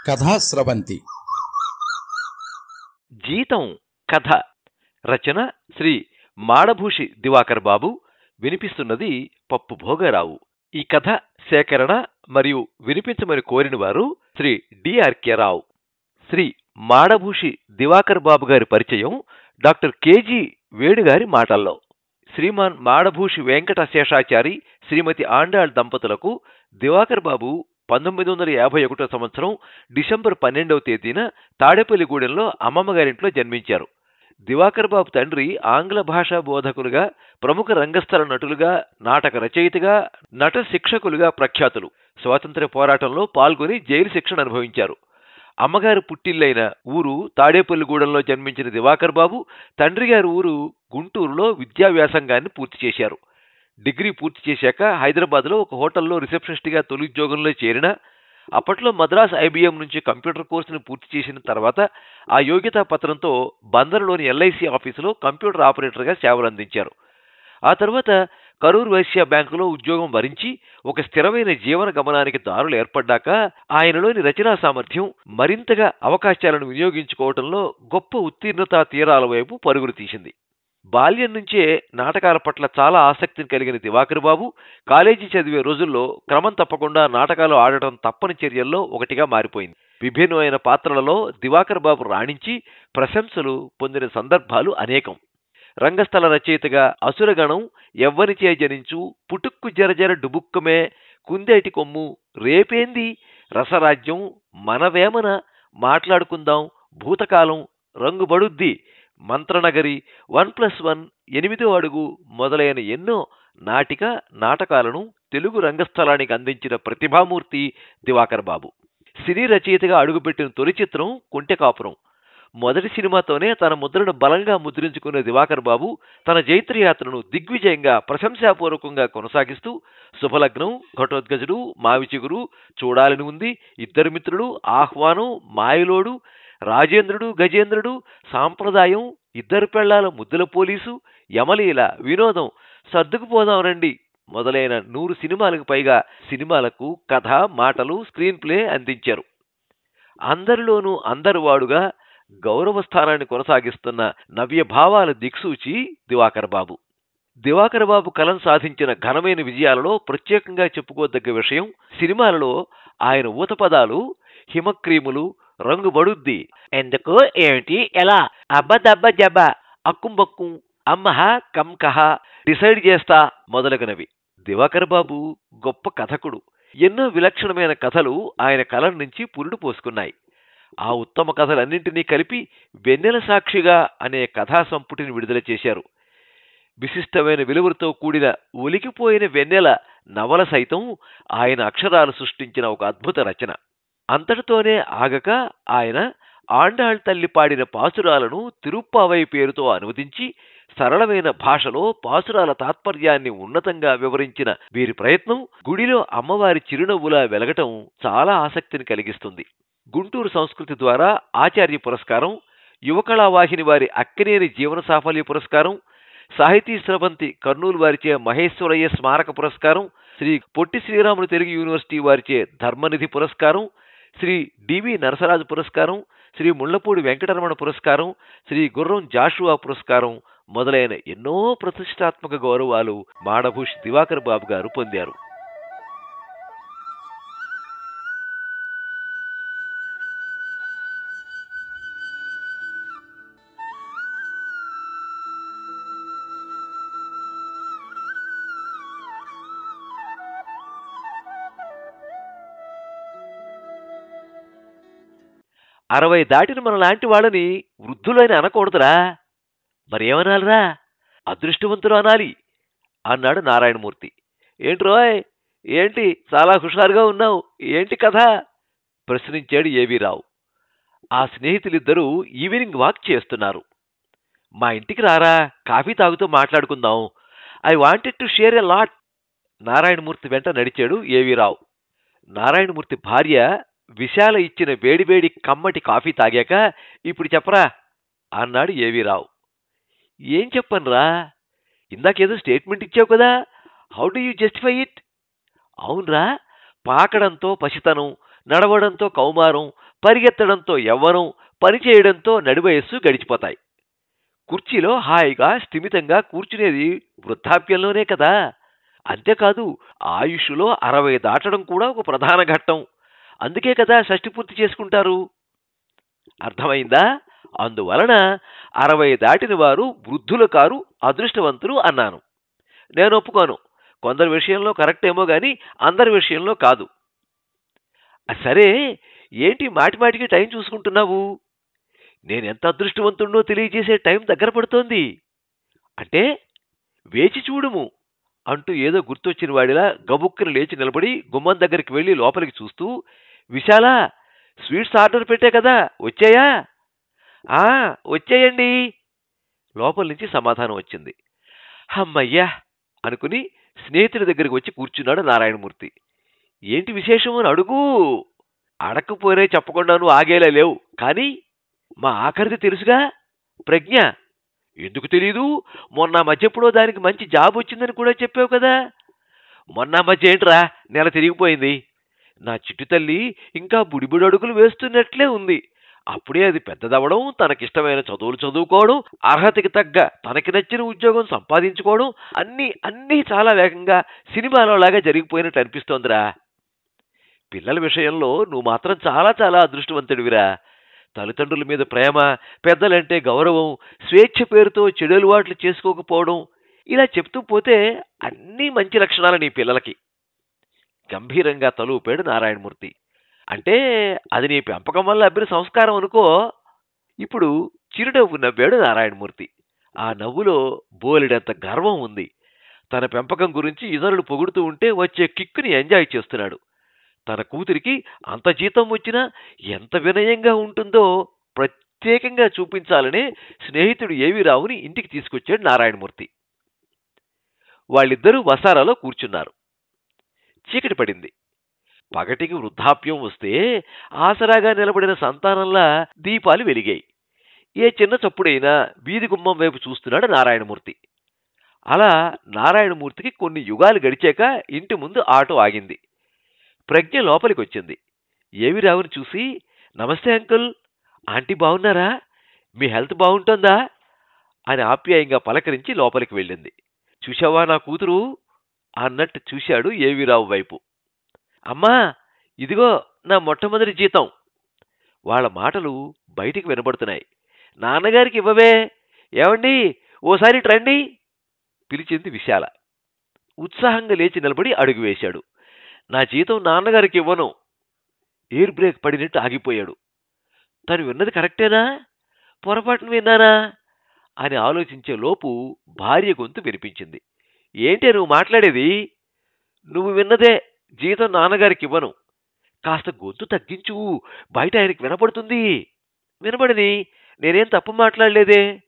కథాస్రవంతి జీతం కథ రచన శ్రీ మాడభూషి దివాకర్ బాబు. వినిపిస్తున్నది పప్పు భోగరావు. ఈ కథ సేకరణ మరియు వినిపించమని కోరిన వారు శ్రీ డిఆర్కే రావు. శ్రీ మాడభూషి దివాకర్ బాబు గారి పరిచయం డాక్టర్ కెజి వేణుగారి మాటల్లో. శ్రీమాన్ మాడభూషి వెంకట శేషాచారి శ్రీమతి ఆండాళ్ దంపతులకు దివాకర్ బాబు 1951 సంవత్సరం డిసెంబర్ 12వ తేదీన తాడేపల్లిగూడెంలో అమ్మమ్మగారింట్లో జన్మించారు. దివాకర్ బాబు తండ్రి ఆంగ్ల భాషా బోధకులుగా, ప్రముఖ రంగస్థల నటులుగా, నాటక రచయితగా, నట శిక్షకులుగా ప్రఖ్యాతులు. స్వాతంత్ర్య పోరాటంలో పాల్గొని జైలు శిక్షణ అనుభవించారు. అమ్మగారు పుట్టిల్లైన ఊరు తాడేపల్లిగూడెంలో జన్మించిన దివాకర్ బాబు తండ్రి గారి ఊరు గుంటూరులో విద్యా వ్యాసంగాన్ని పూర్తి చేశారు. డిగ్రీ పూర్తి చేశాక హైదరాబాద్లో ఒక హోటల్లో రిసెప్షనిస్ట్గా తొలి ఉద్యోగంలో చేరిన, అప్పట్లో మద్రాస్ ఐబీఎం నుంచి కంప్యూటర్ కోర్సును పూర్తి చేసిన తర్వాత ఆ యోగ్యతా పత్రంతో బందరులోని ఎల్ఐసి ఆఫీసులో కంప్యూటర్ ఆపరేటర్గా సేవలందించారు. ఆ తర్వాత కరూర్ వైశ్య బ్యాంకులో ఉద్యోగం వరించి ఒక స్థిరమైన జీవన గమనానికి దారులు ఏర్పడ్డాక ఆయనలోని రచనా సామర్థ్యం మరింతగా అవకాశాలను వినియోగించుకోవడంలో గొప్ప ఉత్తీర్ణతా తీరాల వైపు పరుగులు తీసింది. బాల్యం నుంచే నాటకాల పట్ల చాలా ఆసక్తిని కలిగిన దివాకర్ బాబు కాలేజీ చదివే రోజుల్లో క్రమం తప్పకుండా నాటకాలు ఆడటం తప్పని చర్యల్లో ఒకటిగా మారిపోయింది. విభిన్నమైన పాత్రలలో దివాకర్ బాబు రాణించి ప్రశంసలు పొందిన సందర్భాలు అనేకం. రంగస్థల రచయితగా అసురగణం, ఎవ్వనిచే జనించు, పుటుక్కు జరజర డుబుక్కమే, కుందేటి కొమ్ము, రేపేంది, రసరాజ్యం, మనవేమన, మాట్లాడుకుందాం, భూతకాలం, రంగుబడుద్ది, మంత్రనగరి, 1+1, 8వ అడుగు మొదలైన ఎన్నో నాటిక నాటకాలను తెలుగు రంగస్థలానికి అందించిన ప్రతిభామూర్తి దివాకర్ బాబు. సినీ రచయితగా అడుగుపెట్టిన తొలి చిత్రం కొంటెకాపురం. మొదటి సినిమాతోనే తన ముద్రను బలంగా ముద్రించుకున్న దివాకర్ బాబు తన జైత్రయాత్రను దిగ్విజయంగా ప్రశంసాపూర్వకంగా కొనసాగిస్తూ శుభలగ్నం, ఘటోద్గజుడు, మావిచిగురు, చూడాలని ఉంది, ఇద్దరు మిత్రులు, ఆహ్వానం, మాయలోడు, రాజేంద్రుడు, గజేంద్రుడు, సాంప్రదాయం, ఇద్దరు పెళ్లాల ముద్దుల పోలీసు, యమలీల, వినోదం, సర్దుకుపోదాం రండి మొదలైన 100 సినిమాలకు పైగా సినిమాలకు కథ, మాటలు, స్క్రీన్ ప్లే అందించారు. అందరిలోనూ అందరివాడుగా గౌరవ స్థానాన్ని కొనసాగిస్తున్న నవ్య భావాల దిక్సూచి దివాకర్ బాబు. దివాకర్ బాబు కలం సాధించిన ఘనమైన విజయాలలో ప్రత్యేకంగా చెప్పుకోదగ్గ విషయం సినిమాలలో ఆయన ఊతపదాలు, హిమక్రీములు, రంగుబడుద్ది, ఎందుకు, ఏమిటి, ఎలా, అబ్బదబ్బ జబ్బ, అక్కుంబక్కుం, అమ్మహ కంకహ, డిసైడ్ చేస్తా మొదలగునవి. దివాకర్ బాబు గొప్ప కథకుడు. ఎన్నో విలక్షణమైన కథలు ఆయన కలం నుంచి పురుడు పోసుకున్నాయి. ఆ ఉత్తమ కథలన్నింటినీ కలిపి వెన్నెల సాక్షిగా అనే కథా సంపుటిని విడుదల చేశారు. విశిష్టమైన విలువలతో కూడిన ఒలికిపోయిన వెన్నెల నవల సైతం ఆయన అక్షరాలు సృష్టించిన ఒక అద్భుత రచన. అంతటితోనే ఆగక ఆయన ఆండాళ్ తల్లి పాడిన పాసురాలను తిరుప్పావై పేరుతో అనువదించి సరళమైన భాషలో పాసురాల తాత్పర్యాన్ని ఉన్నతంగా వివరించిన వీరి ప్రయత్నం గుడిలో అమ్మవారి చిరునవ్వులా వెలగటం చాలా ఆసక్తిని కలిగిస్తుంది. గుంటూరు సంస్కృతి ద్వారా ఆచార్య పురస్కారం, యువకళావాహిని వారి అక్కినేని జీవన సాఫల్య పురస్కారం, సాహితీ స్రవంతి కర్నూలు వారిచే మహేశ్వరయ్య స్మారక పురస్కారం, శ్రీ పొట్టి శ్రీరాములు తెలుగు యూనివర్సిటీ వారిచే ధర్మనిధి పురస్కారం, శ్రీ డివి నరసరాజు పురస్కారం, శ్రీ ముళ్లపూడి వెంకటరమణ పురస్కారం, శ్రీ గుర్రం జాషువా పురస్కారం మొదలైన ఎన్నో ప్రతిష్టాత్మక గౌరవాలు మాడభూషి దివాకర్ బాబు గారు పొందారు. అరవై దాటిన మన లాంటి వాళ్ళని వృద్ధులని అనకూడదురా, మరేమనాలిరా, అదృష్టవంతులు అనాలి అన్నాడు నారాయణమూర్తి. ఏంట్రోయ్, ఏంటి చాలా హుషారుగా ఉన్నావు, ఏంటి కథ ప్రశ్నించాడు ఏవీ రావు. ఆ స్నేహితులిద్దరూ ఈవినింగ్ వాక్ చేస్తున్నారు. మా ఇంటికి రారా, కాఫీ తాగుతూ మాట్లాడుకుందాం, I wanted to share a lot. Narayanamurthy వెంట నడిచాడు ఏవీ రావు. నారాయణమూర్తి భార్య విశాల ఇచ్చిన వేడివేడి కమ్మటి కాఫీ తాగాక ఇప్పుడు చెప్పరా అన్నాడు ఏవీ రావు. ఏం చెప్పనురా, ఇందాకేదో స్టేట్మెంట్ ఇచ్చావు కదా, how do you justify it? అవునరా, పాకడంతో పసితనం, నడవడంతో కౌమారం, పరిగెత్తడంతో యవ్వనం, పనిచేయడంతో నడివయస్సు గడిచిపోతాయి. కుర్చీలో హాయిగా స్థిమితంగా కూర్చునేది వృద్ధాప్యంలోనే కదా. అంతేకాదు, ఆయుష్లో 60 దాటడం కూడా ఒక ప్రధాన ఘట్టం. అందుకే కదా షష్ఠి పూర్తి చేసుకుంటారు. అర్థమైందా? అందువలన 60 దాటిన వారు వృద్ధులు కారు, అదృష్టవంతులు అన్నాను. నేను ఒప్పుకోను. కొందరి విషయంలో కరెక్ట్ ఏమో గాని అందరి విషయంలో కాదు. సరే, ఏంటి మాటిమాటికి టైం చూసుకుంటున్నావు? నేనెంత అదృష్టవంతుడినో తెలియజేసే టైం దగ్గర పడుతోంది. అంటే వేచి చూడుము అంటూ ఏదో గుర్తొచ్చిన వాడిలా గబుక్కున లేచి నిలబడి గుమ్మం దగ్గరికి వెళ్లి లోపలికి చూస్తూ, విశాల, స్వీట్స్ ఆర్డర్ పెట్టే కదా, వచ్చాయా? ఆ, వచ్చాయండి. లోపల నుంచి సమాధానం వచ్చింది. హమ్మయ్యా అనుకుని స్నేహితుడి దగ్గరికి వచ్చి కూర్చున్నాడు నారాయణమూర్తి. ఏంటి విశేషం అని అడుగు. అడగకపోయినా చెప్పకుండా నువ్వు ఆగేలా లేవు. కానీ మా ఆఖరిది తెలుసుగా, ప్రజ్ఞ. ఎందుకు తెలీదు? మొన్న మధ్య ఎప్పుడో దానికి మంచి జాబ్ వచ్చిందని కూడా చెప్పావు కదా. మొన్న మధ్య ఏంట్రా, నెల తిరిగిపోయింది. నా చిట్టు తల్లి ఇంకా బుడిబుడి అడుగులు వేస్తున్నట్లే ఉంది. అప్పుడే అది పెద్దదవడం, తనకిష్టమైన చదువులు చదువుకోవడం, అర్హతకి తగ్గ తనకి నచ్చిన ఉద్యోగం సంపాదించుకోవడం, అన్నీ చాలా వేగంగా సినిమాలో లాగా జరిగిపోయినట్టు అనిపిస్తోందిరా. పిల్లల విషయంలో నువ్వు మాత్రం చాలా చాలా అదృష్టవంతుడివిరా. తల్లిదండ్రుల మీద ప్రేమ, పెద్దలంటే గౌరవం, స్వేచ్ఛ పేరుతో చెడు అలవాట్లు చేసుకోకపోవడం, ఇలా చెప్తూ పోతే అన్నీ మంచి లక్షణాలు నీ పిల్లలకి. గంభీరంగా తల ఊపాడు నారాయణమూర్తి. అంటే అది నీ పెంపకం వల్ల అబ్బిన సంస్కారం అనుకో. ఇప్పుడు చిరునవ్వు నవ్వాడు నారాయణమూర్తి. ఆ నవ్వులో బోలెడంత గర్వం ఉంది. తన పెంపకం గురించి ఇతరులు పొగుడుతూ ఉంటే వచ్చే కిక్కుని ఎంజాయ్ చేస్తున్నాడు. తన కూతురికి అంత జీతం వచ్చినా ఎంత వినయంగా ఉంటుందో ప్రత్యేకంగా చూపించాలనే స్నేహితుడు ఏవి రావుని ఇంటికి తీసుకొచ్చాడు నారాయణమూర్తి. వాళ్ళిద్దరూ వసారాలో కూర్చున్నారు. చీకటి పడింది. పగటికి వృద్ధాప్యం వస్తే ఆసరాగా నిలబడిన సంతానంలా దీపాలు వెలిగాయి. ఏ చిన్న చప్పుడైనా వీధి గుమ్మం వైపు చూస్తున్నాడు నారాయణమూర్తి. అలా నారాయణమూర్తికి కొన్ని యుగాలు గడిచాక ఇంటి ముందు ఆటో ఆగింది. ప్రజ్ఞ లోపలికి వచ్చింది. ఏవి రావుని చూసి, నమస్తే అంకుల్, ఆంటీ బాగున్నారా, మీ హెల్త్ బాగుంటుందా అని ఆప్యాయంగా పలకరించి లోపలికి వెళ్ళింది. చూశావా నా కూతురు అన్నట్టు చూశాడు ఏవిరావు వైపు. అమ్మా, ఇదిగో నా మొట్టమొదటి జీతం. వాళ్ళ మాటలు బయటికి వినబడుతున్నాయి. నాన్నగారికి ఇవ్వవే. ఏమండి, ఓసారి రండి పిలిచింది విశాల. ఉత్సాహంగా లేచి నిలబడి అడుగు వేశాడు. నా జీతం నాన్నగారికి ఇవ్వను. ఎయిర్ బ్రేక్ పడినట్టు ఆగిపోయాడు. తను విన్నది కరెక్టేనా, పొరపాటున విన్నానా అని ఆలోచించే లోపు భార్య గొంతు వినిపించింది. ఏంటే నువ్వు మాట్లాడేది? నువ్వు విన్నదే, జీతం నాన్నగారికి ఇవ్వను. కాస్త గొంతు తగ్గించు, బయట ఆయనకి వినపడుతుంది. వినబడని, నేనేం తప్పు మాట్లాడలేదే.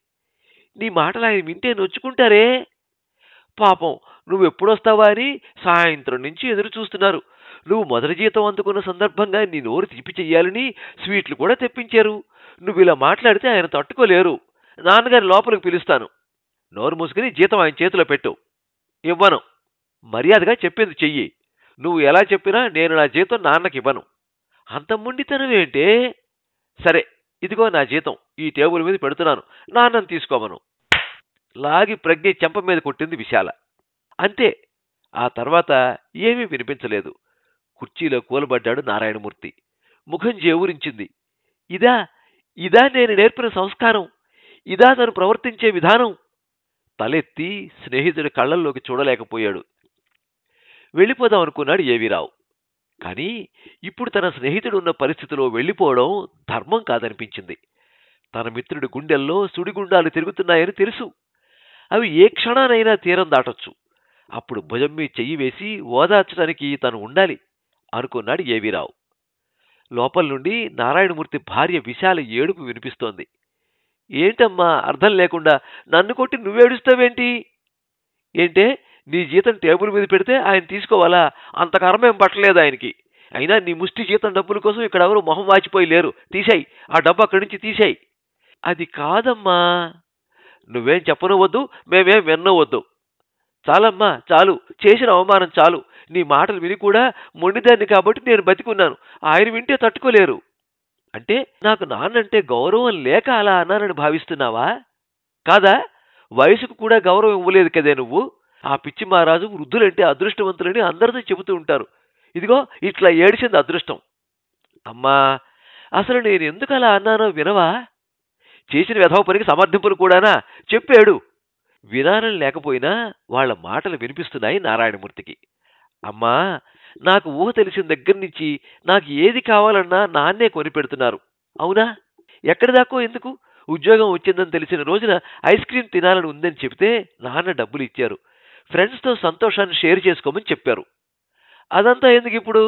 నీ మాటలు ఆయన వింటే నొచ్చుకుంటారే. పాపం నువ్వెప్పుడొస్తావా అని సాయంత్రం నుంచి ఎదురు చూస్తున్నారు. నువ్వు మొదటి జీతం అందుకున్న సందర్భంగా నీ నోరు తీపి చెయ్యాలని స్వీట్లు కూడా తెప్పించారు. నువ్వు ఇలా మాట్లాడితే ఆయన తట్టుకోలేరు. నాన్నగారి లోపలికి పిలుస్తాను. నోరు మూసుకుని జీతం ఆయన చేతిలో పెట్టు. ఇవ్వను. మర్యాదగా చెప్పింది చెయ్యి. నువ్వు ఎలా చెప్పినా నేను నా జీతం నాన్నకి ఇవ్వను. అంత మొండితనం ఏంటే? సరే, ఇదిగో నా జీతం ఈ టేబుల్ మీద పెడుతున్నాను, నాన్నని తీసుకోమను. లాగి ప్రజ్ఞ చెంప మీద కొట్టింది విశాల. అంతే. ఆ తర్వాత ఏమీ వినిపించలేదు. కుర్చీలో కూలబడ్డాడు నారాయణమూర్తి. ముఖం జేవురించింది. ఇదా ఇదా నేను నేర్పిన సంస్కారం? ఇదా తను ప్రవర్తించే విధానం? తలెత్తి స్నేహితుడి కళ్ళల్లోకి చూడలేకపోయాడు. వెళ్ళిపోదాం అనుకున్నాడు ఏవిరావు. కానీ ఇప్పుడు తన స్నేహితుడు ఉన్న పరిస్థితిలో వెళ్ళిపోవడం ధర్మం కాదనిపించింది. తన మిత్రుడి గుండెల్లో సుడిగుండాలు తిరుగుతున్నాయని తెలుసు. అవి ఏ క్షణానైనా తీరం దాటొచ్చు. అప్పుడు భుజం మీద చెయ్యి వేసి ఓదార్చడానికి తను ఉండాలి అనుకున్నాడు ఏవిరావు. లోపల నుండి నారాయణమూర్తి భార్య విశాల ఏడుపు వినిపిస్తోంది. ఏంటమ్మా, అర్థం లేకుండా నన్ను కొట్టి నువ్వేడుస్తావేంటి? ఏంటే, నీ జీతం టేబుల్ మీద పెడితే ఆయన తీసుకోవాలా? అంత కర్మేం పట్టలేదు ఆయనకి. అయినా నీ ముష్టి జీతం డబ్బుల కోసం ఇక్కడ ఎవరు మొహం వాచిపోయి లేరు. తీసేయి, ఆ డబ్బు అక్కడి నుంచి తీసేయి. అది కాదమ్మా. నువ్వేం చెప్పనవద్దు, మేమేం విన్నవద్దు. చాలమ్మా, చాలు, చేసిన అవమానం చాలు. నీ మాటలు విని కూడా మొండిదాన్ని కాబట్టి నేను బతికున్నాను. ఆయన వింటే తట్టుకోలేరు. అంటే నాకు నాన్నంటే గౌరవం లేక అలా అన్నానని భావిస్తున్నావా? కాదా? వయసుకు కూడా గౌరవం ఇవ్వలేదు కదే నువ్వు. ఆ పిచ్చి మహారాజు వృద్ధులంటే అదృష్టవంతులని అందరితో చెబుతూ ఉంటారు. ఇదిగో ఇట్లా ఏడిచింది అదృష్టం. అమ్మా, అసలు నేను ఎందుకు అలా అన్నానో వినవా? చేసిన వెధవ పనికి సమర్థింపులు కూడానా? చెప్పాడు. వినాలని లేకపోయినా వాళ్ళ మాటలు వినిపిస్తున్నాయి నారాయణమూర్తికి. అమ్మా, నాకు ఊహ తెలిసిన దగ్గర నుంచి నాకు ఏది కావాలన్నా నాన్నే కొనిపెడుతున్నారు. అవునా? ఎక్కడిదాకో ఎందుకు? ఉద్యోగం వచ్చిందని తెలిసిన రోజున ఐస్ క్రీం తినాలని ఉందని చెబితే నాన్న డబ్బులు ఇచ్చారు. ఫ్రెండ్స్తో సంతోషాన్ని షేర్ చేసుకోమని చెప్పారు. అదంతా ఎందుకు ఇప్పుడు?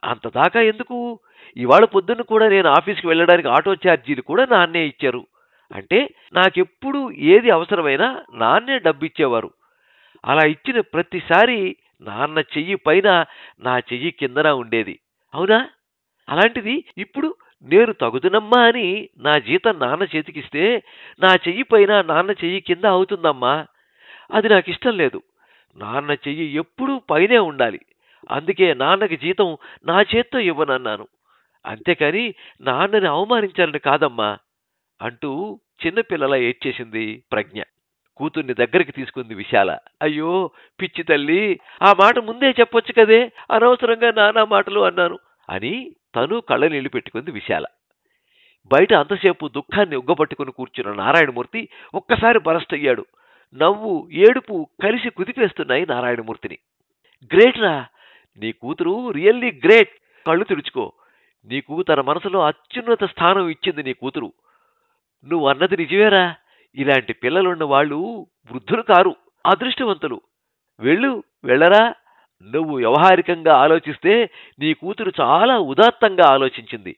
అంతదాకా ఎందుకు? ఇవాళ పొద్దున్న కూడా నేను ఆఫీస్కి వెళ్ళడానికి ఆటో ఛార్జీలు కూడా నాన్నే ఇచ్చారు. అంటే నాకెప్పుడు ఏది అవసరమైనా నాన్నే డబ్బిచ్చేవారు. అలా ఇచ్చిన ప్రతిసారి నాన్న చెయ్యి పైన నా చెయ్యి కిందన ఉండేది. అవునా? అలాంటిది ఇప్పుడు నేను తగుదునమ్మా అని నా జీతం నాన్న చేతికిస్తే నా చెయ్యి పైన నాన్న చెయ్యి కింద అవుతుందమ్మా. అది నాకు ఇష్టం లేదు. నాన్న చెయ్యి ఎప్పుడూ పైనే ఉండాలి. అందుకే నాన్నకి జీతం నా చేత్తో ఇవ్వనన్నాను. అంతేకాని నాన్నని అవమానించాలని కాదమ్మా అంటూ చిన్నపిల్లలా ఏడ్చేసింది ప్రజ్ఞ. కూతుర్ని దగ్గరికి తీసుకుంది విశాల. అయ్యో పిచ్చి తల్లి, ఆ మాట ముందే చెప్పొచ్చు కదే, అనవసరంగా నానా మాటలు అన్నాను అని తను కళ్ళనీళ్లు పెట్టుకుంది విశాల. బయట అంతసేపు దుఃఖాన్ని ఉగ్గబట్టుకుని కూర్చున్న నారాయణమూర్తి ఒక్కసారి బరస్ట్ అయ్యాడు. నవ్వు ఏడుపు కలిసి కుదిపేస్తున్నాయి నారాయణమూర్తిని. గ్రేట్ రా, నీ కూతురు రియల్లీ గ్రేట్. కళ్ళు తుడుచుకో. నీకు తన మనసులో అత్యున్నత స్థానం ఇచ్చింది నీ కూతురు. నువ్వు అన్నది నిజమేరా. ఇలాంటి పిల్లలున్న వాళ్ళు వృద్ధులు కారు, అదృష్టవంతులు. వెళ్ళరా. నువ్వు వ్యవహారికంగా ఆలోచిస్తే నీ కూతురు చాలా ఉదాత్తంగా ఆలోచించింది.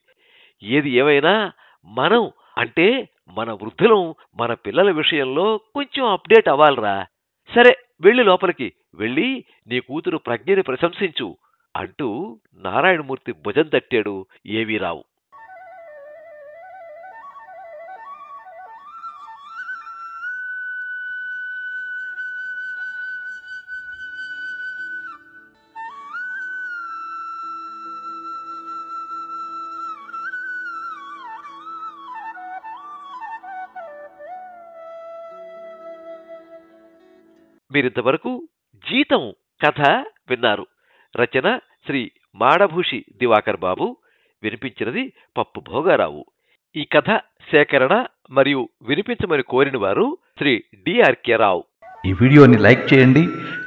ఏది ఏమైనా మనం అంటే మన వృద్ధులం మన పిల్లల విషయంలో కొంచెం అప్డేట్ అవ్వాలరా. సరే వెళ్ళి లోపలికి వెళ్ళి నీ కూతురు ప్రజ్ఞని ప్రశంసించు అంటూ నారాయణమూర్తి భుజం తట్టాడు ఏవీ రావు. మీరింతవరకు జీతం కథ విన్నారు. రచన శ్రీ మాడభూషి దివాకర్ బాబు. వినిపించినది పప్పు భోగారావు. ఈ కథ సేకరణ మరియు వినిపించమని కోరిన వారు శ్రీ డిఆర్కే రావు. ఈ వీడియోని లైక్ చేయండి,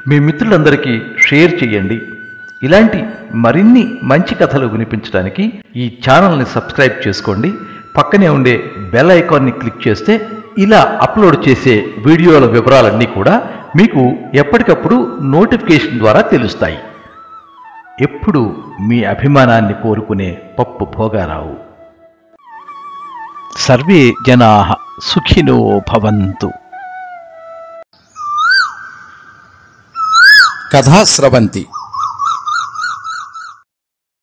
మీ మిత్రులందరికీ షేర్ చేయండి. ఇలాంటి మరిన్ని మంచి కథలు వినిపించడానికి ఈ ఛానల్ని సబ్స్క్రైబ్ చేసుకోండి. పక్కనే ఉండే బెల్ ఐకాన్ని క్లిక్ చేస్తే ఇలా అప్లోడ్ చేసే వీడియోల వివరాలన్నీ కూడా మీకు ఎప్పటికప్పుడు నోటిఫికేషన్ ద్వారా తెలుస్తాయి. ఎప్పుడు మీ అభిమానాన్ని కోరుకునే పప్పు భోగారావు. సర్వే జనాః సుఖినో భవంతు. కథా స్రవంతి